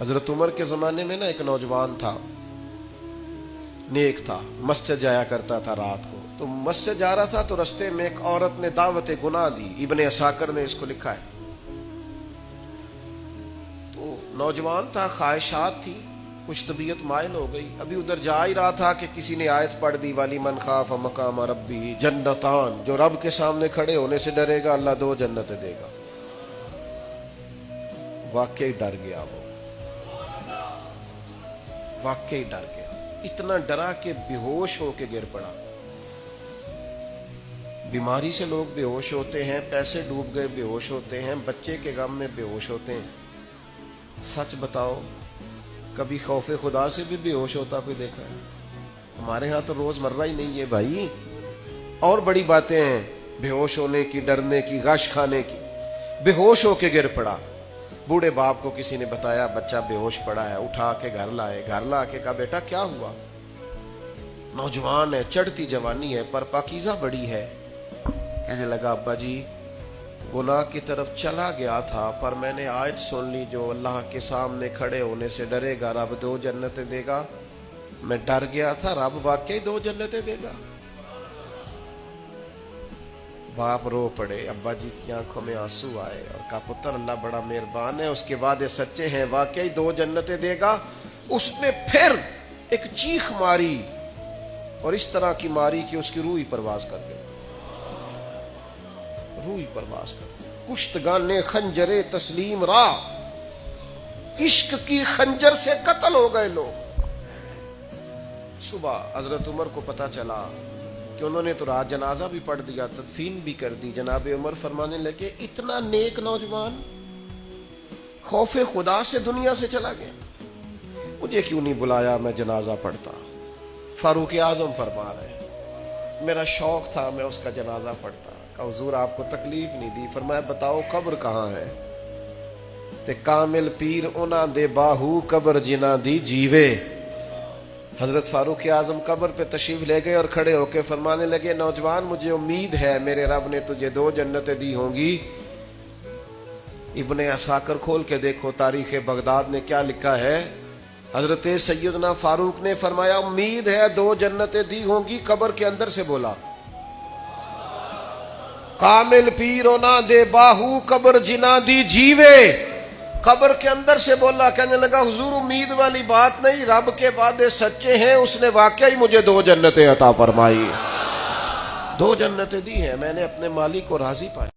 हजरत उमर के ज़माने में ना एक नौजवान था, नेक था, मस्जिद जाया करता था रात को। तो मस्जिद जा रहा था तो रास्ते में एक औरत ने दावत गुनाह दी। इब्ने असाकर ने इसको लिखा है। तो नौजवान था, ख्वाहिशात थी, कुछ तबीयत माइल हो गई। अभी उधर जा ही रहा था कि किसी ने आयत पढ़ दी, वाली मन खाफ मकाम रब्बी जन्नतान, जो रब के सामने खड़े होने से डरेगा अल्लाह 2 जन्नतें देगा। वाकई डर गया वो, वाकई डर गया। इतना डरा कि बेहोश होके गिर पड़ा। बीमारी से लोग बेहोश होते हैं, पैसे डूब गए बेहोश होते हैं, बच्चे के गम में बेहोश होते हैं। सच बताओ, कभी खौफे खुदा से भी बेहोश होता कोई देखा है? हमारे यहाँ तो रोजमर्रा ही नहीं है भाई। और बड़ी बातें हैं, बेहोश होने की, डरने की, गश खाने की। बेहोश होके गिर पड़ा। बूढ़े बाप को किसी ने बताया बच्चा बेहोश पड़ा है, उठा के घर लाए। घर ला के कहा बेटा क्या हुआ? नौजवान है, चढ़ती जवानी है, पर पाकीज़ा बड़ी है। कहने लगा अब्बा जी, गुनाह की तरफ चला गया था, पर मैंने आयत सुन ली, जो अल्लाह के सामने खड़े होने से डरेगा रब 2 जन्नतें देगा। मैं डर गया था, रब वाकई 2 जन्नतें देगा। बाप रो पड़े, अब्बा जी की आंखों में आंसू आए और कहा पुत्र अल्लाह बड़ा मेहरबान है, उसके वादे सच्चे हैं, वाकई 2 जन्नतें देगा। उसने फिर एक चीख मारी और इस तरह की मारी कि उसकी रूह ही परवाज कर गई। रूह ही परवाज कर गई। कुश्तगाने खंजरे तस्लीम रा, इश्क की खंजर से कत्ल हो गए लोग। सुबह हजरत उमर को पता चला कि उन्होंने तो रात जनाजा भी पढ़ दिया, तदफीन भी कर दी। जनाब उमर फरमाने लगे इतना नेक नौजवान खौफे खुदा से दुनिया से चला गया, मुझे क्यों नहीं बुलाया, मैं जनाजा पढ़ता। फारूक आजम फरमा रहे, मेरा शौक था, मैं उसका जनाजा पढ़ता। कहा हुजूर आपको तकलीफ नहीं दी? फरमाया बताओ कब्र कहाँ है? ते कामिल पीर उना दे बाहू कब्र जिना दी जीवे। हजरत फारूक आजम कब्र पे तशरीफ ले गए और खड़े होकर फरमाने लगे नौजवान मुझे उम्मीद है मेरे रब ने तुझे 2 जन्नतें दी होंगी। इब्ने असाकर खोल के देखो तारीख बगदाद ने क्या लिखा है। हजरत सैयदना फारूक ने फरमाया उम्मीद है 2 जन्नतें दी होंगी। कब्र के अंदर से बोला कामिल पीरो ना दे बाहू कब्र जिना दी जीवे। कब्र के अंदर से बोला, कहने लगा हुजूर उम्मीद वाली बात नहीं, रब के वादे सच्चे हैं, उसने वाकई मुझे 2 जन्नतें अता फरमाई। 2 जन्नतें दी हैं, मैंने अपने मालिक को राजी पाया।